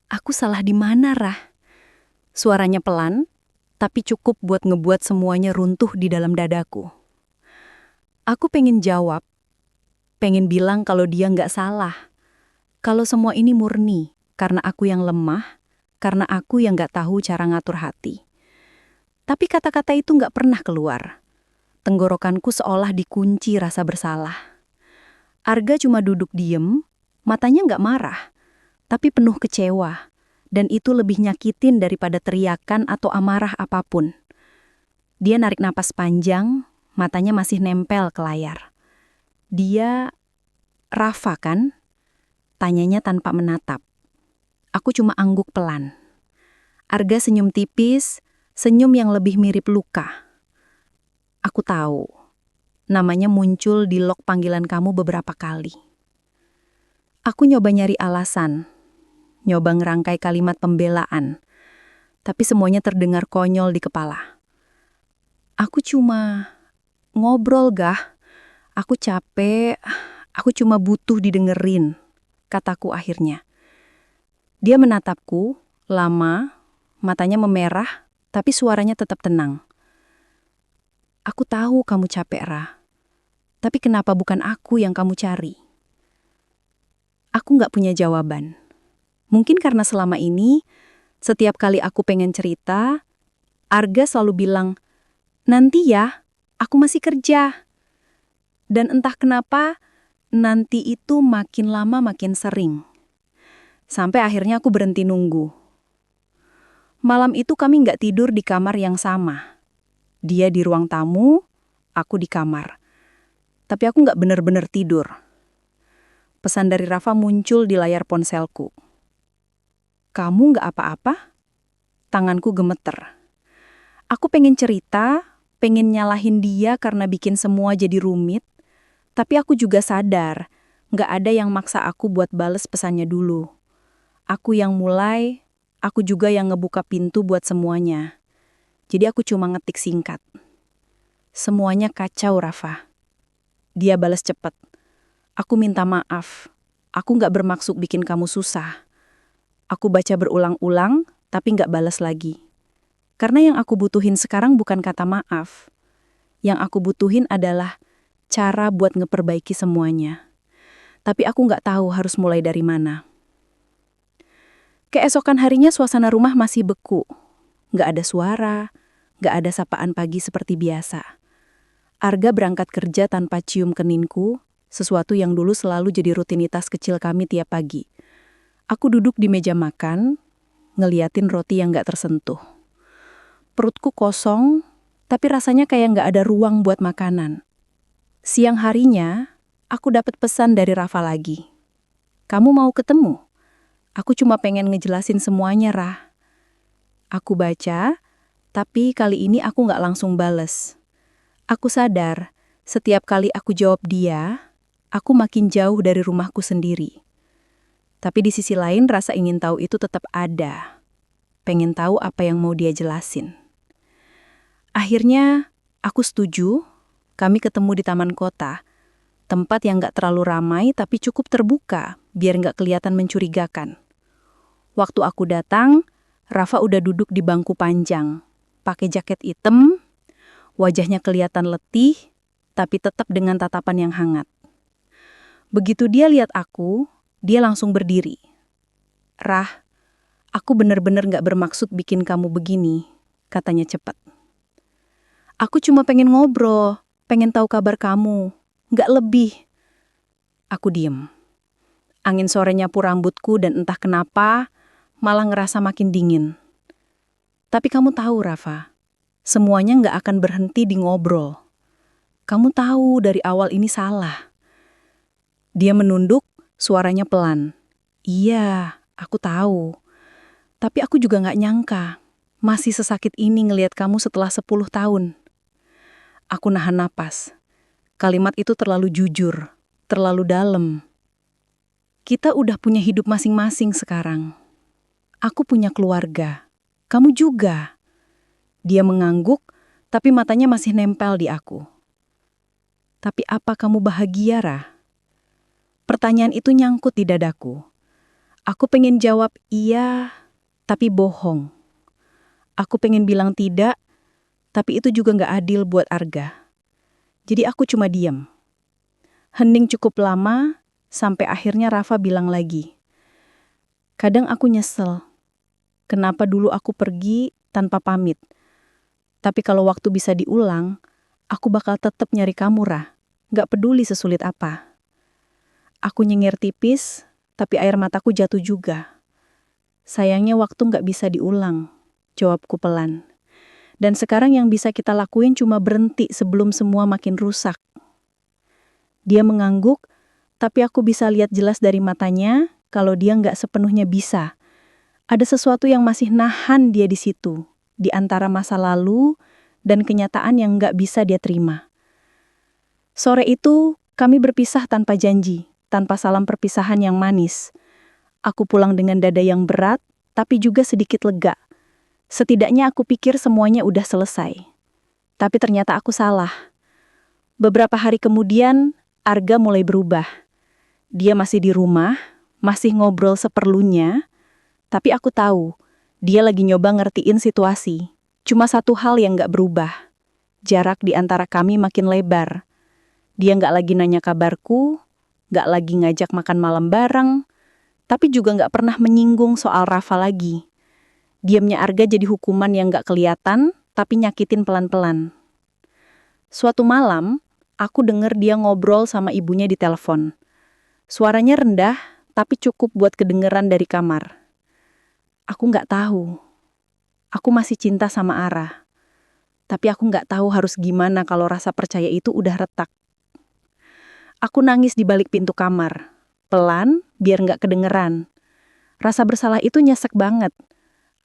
Aku salah di mana, Rah? Suaranya pelan, tapi cukup buat ngebuat semuanya runtuh di dalam dadaku. Aku pengen jawab, pengen bilang kalau dia nggak salah. Kalau semua ini murni, karena aku yang lemah, karena aku yang nggak tahu cara ngatur hati. Tapi kata-kata itu nggak pernah keluar. Tenggorokanku seolah dikunci rasa bersalah. Arga cuma duduk diem, matanya nggak marah, tapi penuh kecewa. Dan itu lebih nyakitin daripada teriakan atau amarah apapun. Dia narik napas panjang, matanya masih nempel ke layar. Dia, Rafa kan? Tanyanya tanpa menatap. Aku cuma angguk pelan. Arga senyum tipis, senyum yang lebih mirip luka. Aku tahu, namanya muncul di log panggilan kamu beberapa kali. Aku nyoba nyari alasan. Nyoba ngerangkai kalimat pembelaan, tapi semuanya terdengar konyol di kepala. Aku cuma ngobrol, Gah. Aku capek, aku cuma butuh didengerin, kataku akhirnya. Dia menatapku, lama, matanya memerah, tapi suaranya tetap tenang. Aku tahu kamu capek, Ra. Tapi kenapa bukan aku yang kamu cari? Aku nggak punya jawaban. Mungkin karena selama ini, setiap kali aku pengen cerita, Arga selalu bilang, nanti ya, aku masih kerja. Dan entah kenapa, nanti itu makin lama makin sering. Sampai akhirnya aku berhenti nunggu. Malam itu kami nggak tidur di kamar yang sama. Dia di ruang tamu, aku di kamar. Tapi aku nggak bener-bener tidur. Pesan dari Rafa muncul di layar ponselku. Kamu nggak apa-apa? Tanganku gemeter. Aku pengen cerita, pengen nyalahin dia karena bikin semua jadi rumit, tapi aku juga sadar, nggak ada yang maksa aku buat bales pesannya dulu. Aku yang mulai, aku juga yang ngebuka pintu buat semuanya. Jadi aku cuma ngetik singkat. Semuanya kacau, Rafa. Dia balas cepet. Aku minta maaf. Aku nggak bermaksud bikin kamu susah. Aku baca berulang-ulang, tapi nggak balas lagi. Karena yang aku butuhin sekarang bukan kata maaf, Yang aku butuhin adalah cara buat ngeperbaiki semuanya. Tapi aku nggak tahu harus mulai dari mana. Keesokan harinya suasana rumah masih beku. Nggak ada suara, nggak ada sapaan pagi seperti biasa. Arga berangkat kerja tanpa cium keningku, sesuatu yang dulu selalu jadi rutinitas kecil kami tiap pagi. Aku duduk di meja makan, ngeliatin roti yang nggak tersentuh. Perutku kosong, tapi rasanya kayak nggak ada ruang buat makanan. Siang harinya, aku dapat pesan dari Rafa lagi. Kamu mau ketemu? Aku cuma pengen ngejelasin semuanya, Rah. Aku baca, tapi kali ini aku nggak langsung bales. Aku sadar, setiap kali aku jawab dia, aku makin jauh dari rumahku sendiri. Tapi di sisi lain, rasa ingin tahu itu tetap ada. Pengen tahu apa yang mau dia jelasin. Akhirnya, aku setuju. Kami ketemu di taman kota. Tempat yang nggak terlalu ramai tapi cukup terbuka, biar nggak kelihatan mencurigakan. Waktu aku datang, Rafa udah duduk di bangku panjang, pakai jaket hitam, wajahnya kelihatan letih, tapi tetap dengan tatapan yang hangat. Begitu dia lihat aku, dia langsung berdiri. Rah, aku bener-bener nggak bermaksud bikin kamu begini, katanya cepat. Aku cuma pengen ngobrol, pengen tahu kabar kamu, nggak lebih. Aku diem. Angin sore nyapu rambutku dan entah kenapa, malah ngerasa makin dingin. Tapi kamu tahu, Rafa, semuanya nggak akan berhenti di ngobrol. Kamu tahu dari awal ini salah. Dia menunduk, suaranya pelan. Iya, aku tahu. Tapi aku juga nggak nyangka, masih sesakit ini ngelihat kamu setelah 10 tahun. Aku nahan napas. Kalimat itu terlalu jujur, terlalu dalam. Kita udah punya hidup masing-masing sekarang. Aku punya keluarga. Kamu juga. Dia mengangguk, tapi matanya masih nempel di aku. Tapi apa kamu bahagia, Rah? Pertanyaan itu nyangkut di dadaku. Aku pengen jawab iya, tapi bohong. Aku pengen bilang tidak, tapi itu juga nggak adil buat Arga. Jadi aku cuma diam. Hening cukup lama, sampai akhirnya Rafa bilang lagi. Kadang aku nyesel. Kenapa dulu aku pergi tanpa pamit? Tapi kalau waktu bisa diulang, aku bakal tetap nyari kamu, Rah. Nggak peduli sesulit apa. Aku nyengir tipis, tapi air mataku jatuh juga. Sayangnya waktu nggak bisa diulang, jawabku pelan. Dan sekarang yang bisa kita lakuin cuma berhenti sebelum semua makin rusak. Dia mengangguk, tapi aku bisa lihat jelas dari matanya kalau dia nggak sepenuhnya bisa. Ada sesuatu yang masih nahan dia di situ, di antara masa lalu dan kenyataan yang nggak bisa dia terima. Sore itu, kami berpisah tanpa janji, tanpa salam perpisahan yang manis. Aku pulang dengan dada yang berat, tapi juga sedikit lega. Setidaknya aku pikir semuanya udah selesai. Tapi ternyata aku salah. Beberapa hari kemudian, Arga mulai berubah. Dia masih di rumah, masih ngobrol seperlunya, tapi aku tahu, dia lagi nyoba ngertiin situasi. Cuma satu hal yang nggak berubah. Jarak di antara kami makin lebar. Dia nggak lagi nanya kabarku, nggak lagi ngajak makan malam bareng, tapi juga nggak pernah menyinggung soal Rafa lagi. Diamnya Arga jadi hukuman yang nggak kelihatan, tapi nyakitin pelan-pelan. Suatu malam, aku denger dia ngobrol sama ibunya di telepon. Suaranya rendah, tapi cukup buat kedengeran dari kamar. Aku nggak tahu. Aku masih cinta sama Ara. Tapi aku nggak tahu harus gimana kalau rasa percaya itu udah retak. Aku nangis di balik pintu kamar. Pelan, biar nggak kedengeran. Rasa bersalah itu nyesek banget.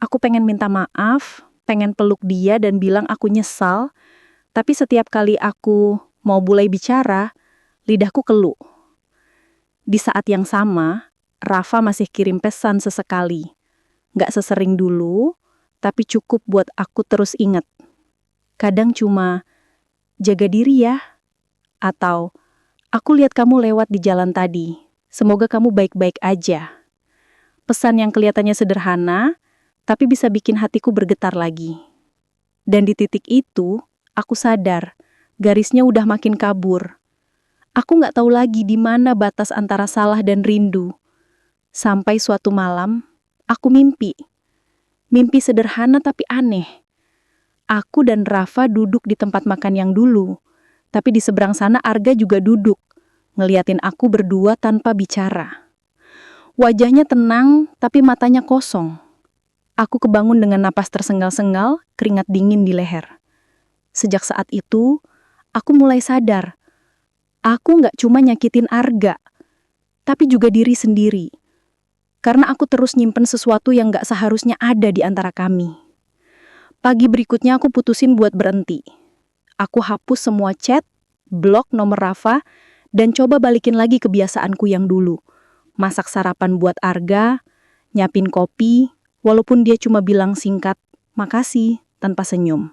Aku pengen minta maaf, pengen peluk dia dan bilang aku nyesal. Tapi setiap kali aku mau mulai bicara, lidahku keluh. Di saat yang sama, Rafa masih kirim pesan sesekali. Nggak sesering dulu, tapi cukup buat aku terus ingat. Kadang cuma, jaga diri ya. Atau, aku lihat kamu lewat di jalan tadi. Semoga kamu baik-baik aja. Pesan yang kelihatannya sederhana, tapi bisa bikin hatiku bergetar lagi. Dan di titik itu, aku sadar Garisnya udah makin kabur. Aku nggak tahu lagi di mana batas antara salah dan rindu. Sampai suatu malam, aku mimpi. Mimpi sederhana tapi aneh. Aku dan Rafa duduk di tempat makan yang dulu. Tapi di seberang sana Arga juga duduk, ngeliatin aku berdua tanpa bicara. Wajahnya tenang, tapi matanya kosong. Aku kebangun dengan napas tersengal-sengal, keringat dingin di leher. Sejak saat itu, aku mulai sadar. Aku nggak cuma nyakitin Arga, tapi juga diri sendiri. Karena aku terus nyimpen sesuatu yang nggak seharusnya ada di antara kami. Pagi berikutnya aku putusin buat berhenti. Aku hapus semua chat, blok nomor Rafa, dan coba balikin lagi kebiasaanku yang dulu. Masak sarapan buat Arga, nyiapin kopi, walaupun dia cuma bilang singkat, makasih, tanpa senyum.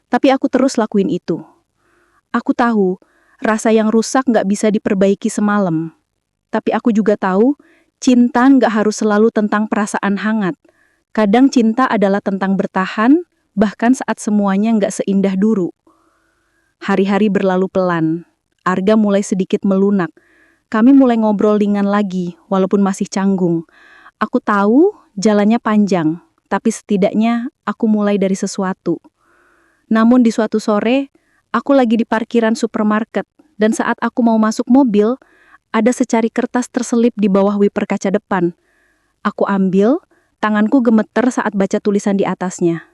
Tapi aku terus lakuin itu. Aku tahu, rasa yang rusak nggak bisa diperbaiki semalam. Tapi aku juga tahu, cinta nggak harus selalu tentang perasaan hangat. Kadang cinta adalah tentang bertahan, bahkan saat semuanya nggak seindah dulu. Hari-hari berlalu pelan. Arga mulai sedikit melunak. Kami mulai ngobrol ringan lagi, walaupun masih canggung. Aku tahu jalannya panjang, tapi setidaknya aku mulai dari sesuatu. Namun di suatu sore, aku lagi di parkiran supermarket, dan saat aku mau masuk mobil, ada secari kertas terselip di bawah wiper kaca depan. Aku ambil, tanganku gemeter saat baca tulisan di atasnya.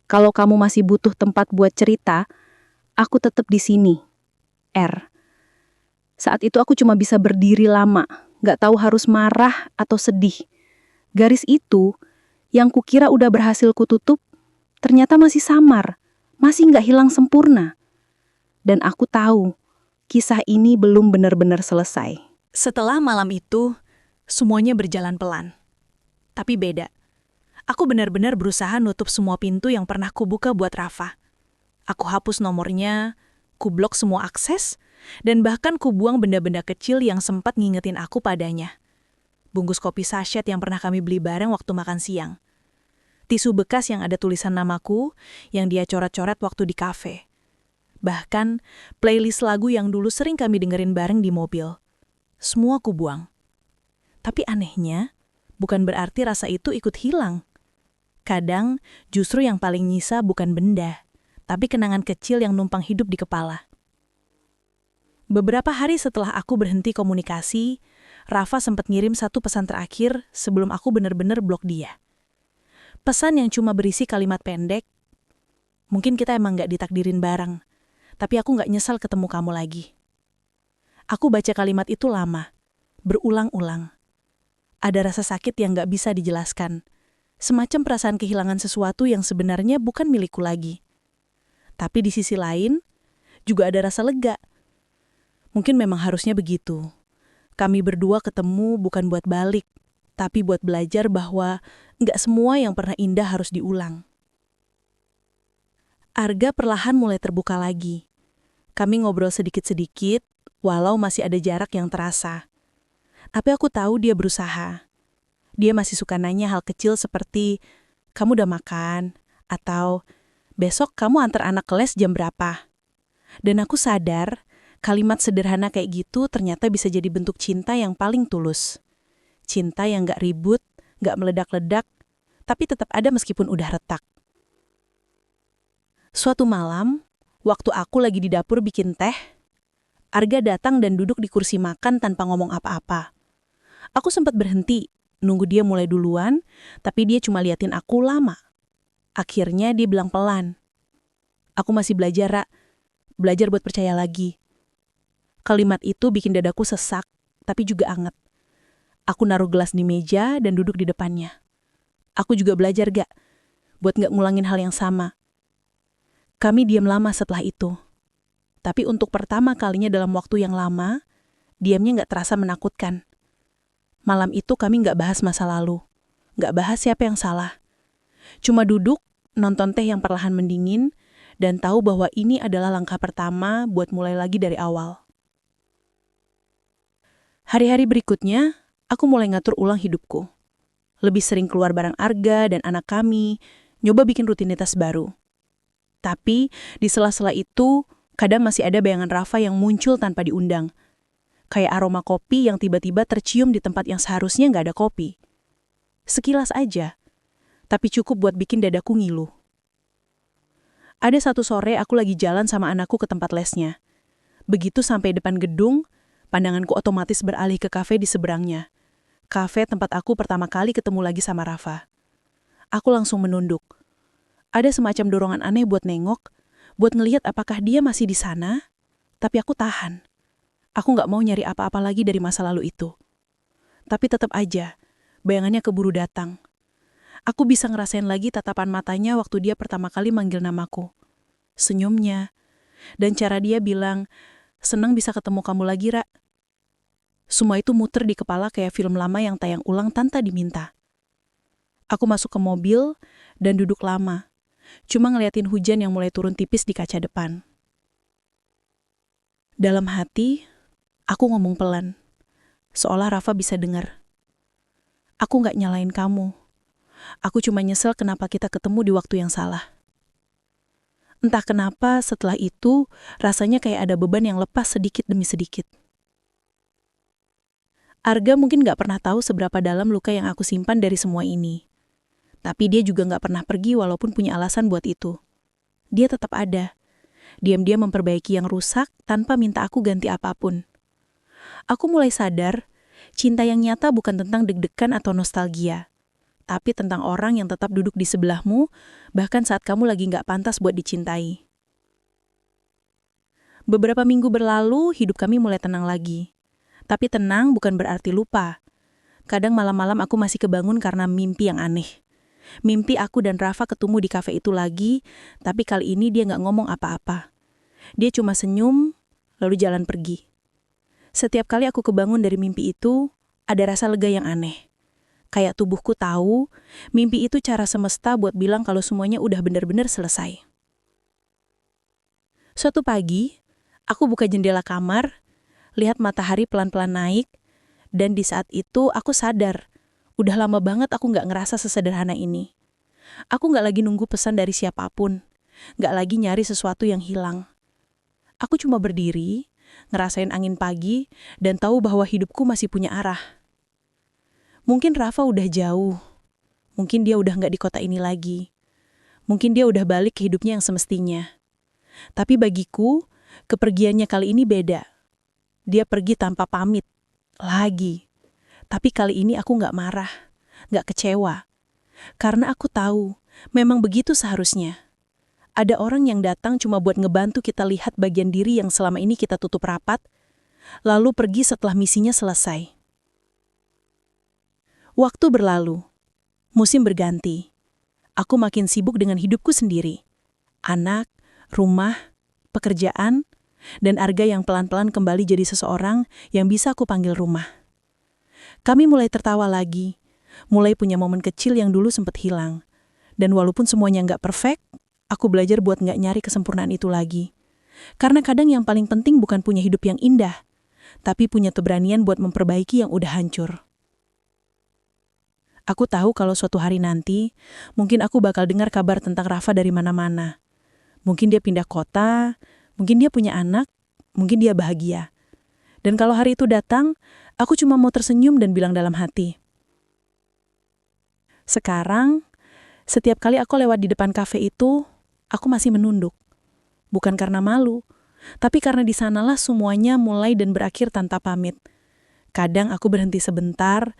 Kalau kamu masih butuh tempat buat cerita, aku tetap di sini. R. Saat itu aku cuma bisa berdiri lama, gak tahu harus marah atau sedih. Garis itu, yang kukira udah berhasil kututup, ternyata masih samar, masih gak hilang sempurna. Dan aku tahu, kisah ini belum benar-benar selesai. Setelah malam itu, semuanya berjalan pelan. Tapi beda. Aku benar-benar berusaha nutup semua pintu yang pernah kubuka buat Rafa. Aku hapus nomornya, kublok semua akses, dan bahkan kubuang benda-benda kecil yang sempat ngingetin aku padanya. Bungkus kopi sachet yang pernah kami beli bareng waktu makan siang. Tisu bekas yang ada tulisan namaku yang dia coret-coret waktu di kafe. Bahkan playlist lagu yang dulu sering kami dengerin bareng di mobil. Semua kubuang. Tapi anehnya, bukan berarti rasa itu ikut hilang. Kadang justru yang paling nyisa bukan benda, tapi kenangan kecil yang numpang hidup di kepala. Beberapa hari setelah aku berhenti komunikasi, Rafa sempat ngirim satu pesan terakhir sebelum aku benar-benar blok dia. Pesan yang cuma berisi kalimat pendek, mungkin kita emang gak ditakdirin bareng, tapi aku gak nyesal ketemu kamu lagi. Aku baca kalimat itu lama, berulang-ulang. Ada rasa sakit yang gak bisa dijelaskan, semacam perasaan kehilangan sesuatu yang sebenarnya bukan milikku lagi. Tapi di sisi lain, juga ada rasa lega. Mungkin memang harusnya begitu. Kami berdua ketemu bukan buat balik, tapi buat belajar bahwa nggak semua yang pernah indah harus diulang. Arga perlahan mulai terbuka lagi. Kami ngobrol sedikit-sedikit, walau masih ada jarak yang terasa. Tapi aku tahu dia berusaha. Dia masih suka nanya hal kecil seperti, kamu udah makan? Atau, besok kamu antar anak ke les jam berapa? Dan aku sadar, kalimat sederhana kayak gitu ternyata bisa jadi bentuk cinta yang paling tulus. Cinta yang gak ribut, gak meledak-ledak, tapi tetap ada meskipun udah retak. Suatu malam, waktu aku lagi di dapur bikin teh, Arga datang dan duduk di kursi makan tanpa ngomong apa-apa. Aku sempat berhenti, nunggu dia mulai duluan, tapi dia cuma liatin aku lama. Akhirnya dia bilang pelan, aku masih belajar, Ra. Belajar buat percaya lagi. Kalimat itu bikin dadaku sesak, tapi juga anget. Aku naruh gelas di meja dan duduk di depannya. Aku juga belajar gak, buat gak ngulangin hal yang sama. Kami diam lama setelah itu. Tapi untuk pertama kalinya dalam waktu yang lama, diamnya gak terasa menakutkan. Malam itu kami gak bahas masa lalu, gak bahas siapa yang salah. Cuma duduk, nonton teh yang perlahan mendingin, dan tahu bahwa ini adalah langkah pertama buat mulai lagi dari awal. Hari-hari berikutnya, aku mulai ngatur ulang hidupku. Lebih sering keluar bareng Arga dan anak kami, nyoba bikin rutinitas baru. Tapi di sela-sela itu, Kadang masih ada bayangan Rafa yang muncul tanpa diundang. Kayak aroma kopi yang tiba-tiba tercium di tempat yang seharusnya nggak ada kopi. Sekilas aja, tapi cukup buat bikin dadaku ngilu. Ada satu sore aku lagi jalan sama anakku ke tempat lesnya. Begitu sampai depan gedung, pandanganku otomatis beralih ke kafe di seberangnya. Kafe tempat aku pertama kali ketemu lagi sama Rafa. Aku langsung menunduk. Ada semacam dorongan aneh buat nengok, buat ngelihat apakah dia masih di sana, tapi aku tahan. Aku nggak mau nyari apa-apa lagi dari masa lalu itu. Tapi tetap aja, bayangannya keburu datang. Aku bisa ngerasain lagi tatapan matanya waktu dia pertama kali manggil namaku. Senyumnya, dan cara dia bilang, "Senang bisa ketemu kamu lagi, Ra." Semua itu muter di kepala kayak film lama yang tayang ulang tanpa diminta. Aku masuk ke mobil dan duduk lama, cuma ngeliatin hujan yang mulai turun tipis di kaca depan. Dalam hati, aku ngomong pelan, seolah Rafa bisa dengar. Aku nggak nyalain kamu. Aku cuma nyesel kenapa kita ketemu di waktu yang salah. Entah kenapa setelah itu, rasanya kayak ada beban yang lepas sedikit demi sedikit. Arga mungkin nggak pernah tahu seberapa dalam luka yang aku simpan dari semua ini. Tapi dia juga nggak pernah pergi walaupun punya alasan buat itu. Dia tetap ada. Diam-diam memperbaiki yang rusak tanpa minta aku ganti apapun. Aku mulai sadar, cinta yang nyata bukan tentang deg-degan atau nostalgia. Tapi tentang orang yang tetap duduk di sebelahmu, bahkan saat kamu lagi nggak pantas buat dicintai. Beberapa minggu berlalu, hidup kami mulai tenang lagi. Tapi tenang bukan berarti lupa. Kadang malam-malam aku masih kebangun karena mimpi yang aneh. Mimpi aku dan Rafa ketemu di kafe itu lagi, tapi kali ini dia nggak ngomong apa-apa. Dia cuma senyum, lalu jalan pergi. Setiap kali aku kebangun dari mimpi itu, ada rasa lega yang aneh. Kayak tubuhku tahu, mimpi itu cara semesta buat bilang kalau semuanya udah benar-benar selesai. Suatu pagi, aku buka jendela kamar, lihat matahari pelan-pelan naik, dan di saat itu aku sadar, udah lama banget aku nggak ngerasa sesederhana ini. Aku nggak lagi nunggu pesan dari siapapun, nggak lagi nyari sesuatu yang hilang. Aku cuma berdiri, ngerasain angin pagi, dan tahu bahwa hidupku masih punya arah. Mungkin Rafa udah jauh, mungkin dia udah nggak di kota ini lagi, mungkin dia udah balik ke hidupnya yang semestinya. Tapi bagiku, kepergiannya kali ini beda. Dia pergi tanpa pamit, lagi. Tapi kali ini aku nggak marah, nggak kecewa. Karena aku tahu, memang begitu seharusnya. Ada orang yang datang cuma buat ngebantu kita lihat bagian diri yang selama ini kita tutup rapat, lalu pergi setelah misinya selesai. Waktu berlalu, musim berganti. Aku makin sibuk dengan hidupku sendiri. Anak, rumah, pekerjaan, dan Arga yang pelan-pelan kembali jadi seseorang yang bisa aku panggil rumah. Kami mulai tertawa lagi, mulai punya momen kecil yang dulu sempat hilang. Dan walaupun semuanya nggak perfect, aku belajar buat nggak nyari kesempurnaan itu lagi. Karena kadang yang paling penting bukan punya hidup yang indah, tapi punya keberanian buat memperbaiki yang udah hancur. Aku tahu kalau suatu hari nanti, mungkin aku bakal dengar kabar tentang Rafa dari mana-mana. Mungkin dia pindah kota, mungkin dia punya anak, mungkin dia bahagia. Dan kalau hari itu datang, aku cuma mau tersenyum dan bilang dalam hati. Sekarang, setiap kali aku lewat di depan kafe itu, aku masih menunduk. Bukan karena malu, tapi karena di sanalah semuanya mulai dan berakhir tanpa pamit. Kadang aku berhenti sebentar,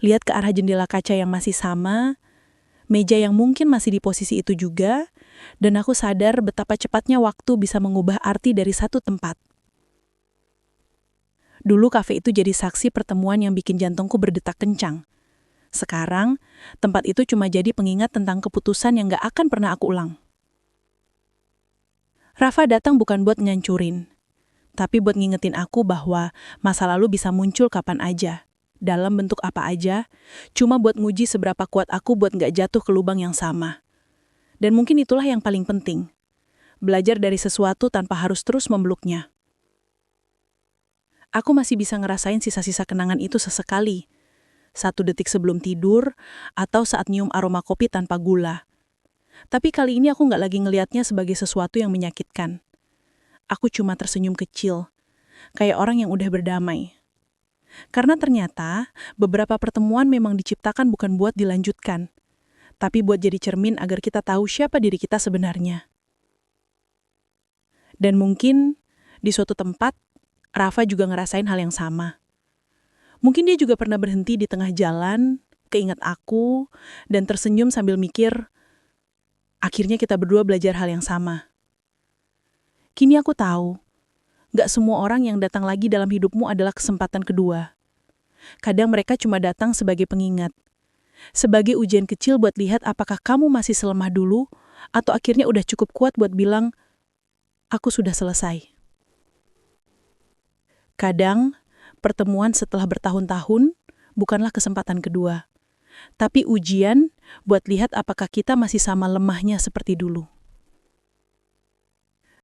lihat ke arah jendela kaca yang masih sama, meja yang mungkin masih di posisi itu juga, dan aku sadar betapa cepatnya waktu bisa mengubah arti dari satu tempat. Dulu kafe itu jadi saksi pertemuan yang bikin jantungku berdetak kencang. Sekarang, tempat itu cuma jadi pengingat tentang keputusan yang gak akan pernah aku ulang. Rafa datang bukan buat ngancurin, tapi buat ngingetin aku bahwa masa lalu bisa muncul kapan aja, dalam bentuk apa aja, cuma buat nguji seberapa kuat aku buat gak jatuh ke lubang yang sama. Dan mungkin itulah yang paling penting, belajar dari sesuatu tanpa harus terus memeluknya. Aku masih bisa ngerasain sisa-sisa kenangan itu sesekali, 1 detik sebelum tidur, atau saat nyium aroma kopi tanpa gula. Tapi kali ini aku nggak lagi ngelihatnya sebagai sesuatu yang menyakitkan. aku cuma tersenyum kecil, kayak orang yang udah berdamai. Karena ternyata beberapa pertemuan memang diciptakan bukan buat dilanjutkan, tapi buat jadi cermin agar kita tahu siapa diri kita sebenarnya. Dan mungkin di suatu tempat, Rafa juga ngerasain hal yang sama. Mungkin dia juga pernah berhenti di tengah jalan, keinget aku, dan tersenyum sambil mikir, akhirnya kita berdua belajar hal yang sama. Kini aku tahu, gak semua orang yang datang lagi dalam hidupmu adalah kesempatan kedua. Kadang mereka cuma datang sebagai pengingat, sebagai ujian kecil buat lihat apakah kamu masih selemah dulu, atau akhirnya udah cukup kuat buat bilang, aku sudah selesai. Kadang, pertemuan setelah bertahun-tahun bukanlah kesempatan kedua, tapi ujian buat lihat apakah kita masih sama lemahnya seperti dulu.